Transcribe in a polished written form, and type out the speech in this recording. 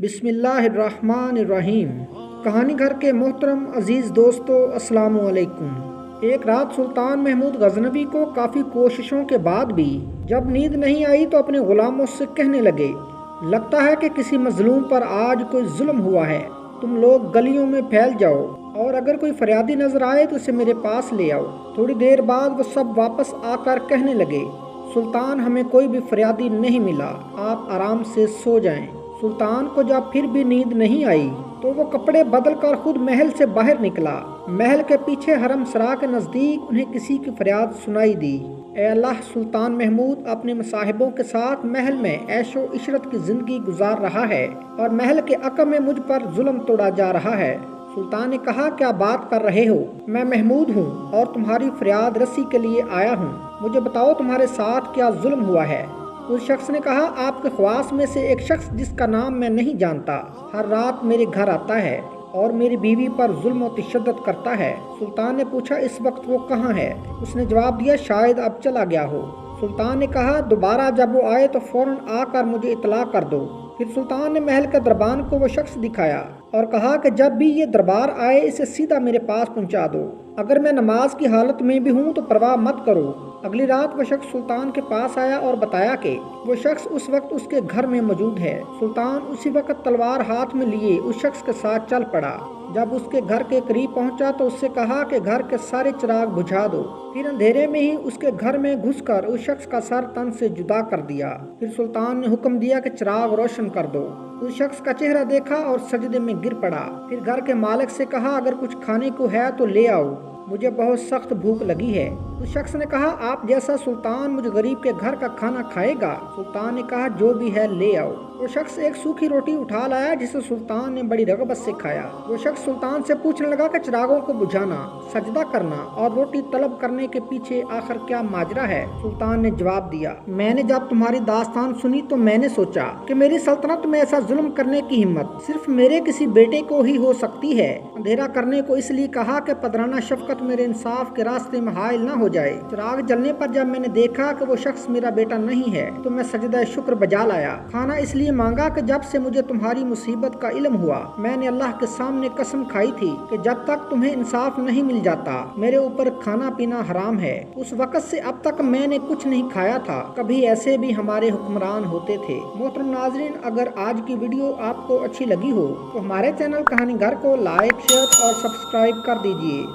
بسم اللہ الرحمن الرحیم۔ کہانی گھر کے محترم عزیز دوستو، السلام علیکم۔ ایک رات سلطان محمود غزنوی کو کافی کوششوں کے بعد بھی جب نیند نہیں آئی تو اپنے غلاموں سے کہنے لگے، لگتا ہے کہ کسی مظلوم پر آج کوئی ظلم ہوا ہے۔ تم لوگ گلیوں میں پھیل جاؤ اور اگر کوئی فریادی نظر آئے تو اسے میرے پاس لے آؤ۔ تھوڑی دیر بعد وہ سب واپس آ کر کہنے لگے، سلطان ہمیں کوئی بھی فریادی نہیں ملا، آپ آرام سے سو جائیں۔ سلطان کو جب پھر بھی نیند نہیں آئی تو وہ کپڑے بدل کر خود محل سے باہر نکلا۔ محل کے پیچھے حرم سرا کے نزدیک انہیں کسی کی فریاد سنائی دی، اے اللہ، سلطان محمود اپنے مصاحبوں کے ساتھ محل میں عیش و عشرت کی زندگی گزار رہا ہے اور محل کے عقب میں مجھ پر ظلم توڑا جا رہا ہے۔ سلطان نے کہا، کیا بات کر رہے ہو؟ میں محمود ہوں اور تمہاری فریاد رسی کے لیے آیا ہوں۔ مجھے بتاؤ تمہارے ساتھ کیا ظلم ہوا ہے؟ اس شخص نے کہا، آپ کے خواص میں سے ایک شخص جس کا نام میں نہیں جانتا ہر رات میرے گھر آتا ہے اور میری بیوی پر ظلم و تشدد کرتا ہے۔ سلطان نے پوچھا، اس وقت وہ کہاں ہے؟ اس نے جواب دیا، شاید اب چلا گیا ہو۔ سلطان نے کہا، دوبارہ جب وہ آئے تو فوراً آ کر مجھے اطلاع کر دو۔ پھر سلطان نے محل کے دربان کو وہ شخص دکھایا اور کہا کہ جب بھی یہ دربار آئے اسے سیدھا میرے پاس پہنچا دو۔ اگر میں نماز کی حالت میں بھی ہوں تو پرواہ مت کرو۔ اگلی رات وہ شخص سلطان کے پاس آیا اور بتایا کہ وہ شخص اس وقت اس کے گھر میں موجود ہے۔ سلطان اسی وقت تلوار ہاتھ میں لیے اس شخص کے ساتھ چل پڑا۔ جب اس کے گھر کے قریب پہنچا تو اس سے کہا کہ گھر کے سارے چراغ بجھا دو۔ پھر اندھیرے میں ہی اس کے گھر میں گھس کر اس شخص کا سر تن سے جدا کر دیا۔ پھر سلطان نے حکم دیا کہ چراغ روشن کر دو۔ اس شخص کا چہرہ دیکھا اور سجدے میں گر پڑا۔ پھر گھر کے مالک سے کہا، اگر کچھ کھانے کو ہے تو لے آؤ، مجھے بہت سخت بھوک لگی ہے۔ اس شخص نے کہا، آپ جیسا سلطان مجھ غریب کے گھر کا کھانا کھائے گا؟ سلطان نے کہا، جو بھی ہے لے آؤ۔ وہ شخص ایک سوکھی روٹی اٹھا لایا جسے سلطان نے بڑی رغبت سے کھایا۔ وہ شخص سلطان سے پوچھنے لگا کہ چراغوں کو بجھانا، سجدہ کرنا اور روٹی طلب کرنے کے پیچھے آخر کیا ماجرا ہے؟ سلطان نے جواب دیا، میں نے جب تمہاری داستان سنی تو میں نے سوچا کہ میری سلطنت میں ایسا ظلم کرنے کی ہمت صرف میرے کسی بیٹے کو ہی ہو سکتی ہے۔ اندھیرا کرنے کو اس لیے کہا کہ پدرانہ شفقت میرے انصاف کے راستے میں حائل نہ ہو جائے۔ چراغ جلنے پر جب میں نے دیکھا کہ وہ شخص میرا بیٹا نہیں ہے تو میں سجدہ شکر بجا لایا۔ کھانا اس لیے مانگا کہ جب سے مجھے تمہاری مصیبت کا علم ہوا میں نے اللہ کے سامنے قسم کھائی تھی کہ جب تک تمہیں انصاف نہیں مل جاتا میرے اوپر کھانا پینا حرام ہے۔ اس وقت سے اب تک میں نے کچھ نہیں کھایا تھا۔ کبھی ایسے بھی ہمارے حکمران ہوتے تھے۔ محترم ناظرین، اگر آج کی ویڈیو آپ کو اچھی لگی ہو تو ہمارے چینل کہانی گھر کو لائک، شیئر اور سبسکرائب کر دیجیے۔